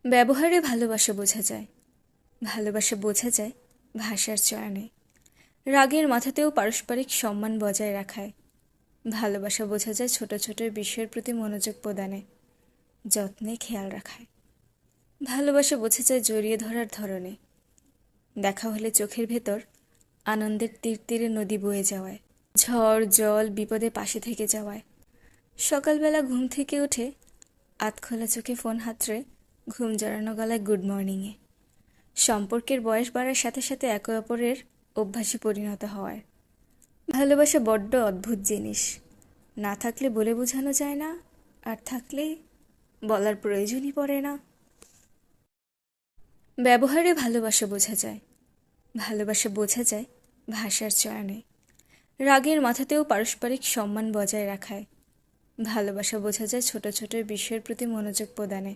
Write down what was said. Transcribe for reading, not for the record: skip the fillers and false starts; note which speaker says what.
Speaker 1: ব্যবহারে ভালোবাসা বোঝা যায়। ভালোবাসা বোঝা যায় ভাষার চয়নে। রাগের মাথাতেও পারস্পরিক সম্মান বজায় রাখায়। ভালোবাসা বোঝা যায় ছোট ছোট বিষয়ের প্রতি মনোযোগ প্রদানে, যত্নে খেয়াল রাখায়। ভালোবাসা বোঝা যায় জড়িয়ে ধরার ধরনে। দেখা হলে চোখের ভেতর আনন্দের তীর তীরে নদী বয়ে যাওয়ায়, ঝড় জল বিপদে পাশে থেকে যাওয়ায়। সকালবেলা ঘুম থেকে উঠে আধখোলা চোখে ফোন হাতড়ে ঘুম জড়ানো গলায় গুড মর্নিংয়ে। সম্পর্কের বয়স বাড়ার সাথে সাথে একে অপরের অভ্যাসে পরিণত হওয়ায়। ভালোবাসা বড্ড অদ্ভুত জিনিস। না থাকলে বলে বোঝানো যায় না, আর থাকলে বলার প্রয়োজনই পড়ে না। ব্যবহারে ভালোবাসা বোঝা যায়। ভালোবাসা বোঝা যায় ভাষার চয়নে। রাগের মাথাতেও পারস্পরিক সম্মান বজায় রাখায়। ভালোবাসা বোঝা যায় ছোট ছোট বিষয়ের প্রতি মনোযোগ প্রদানে,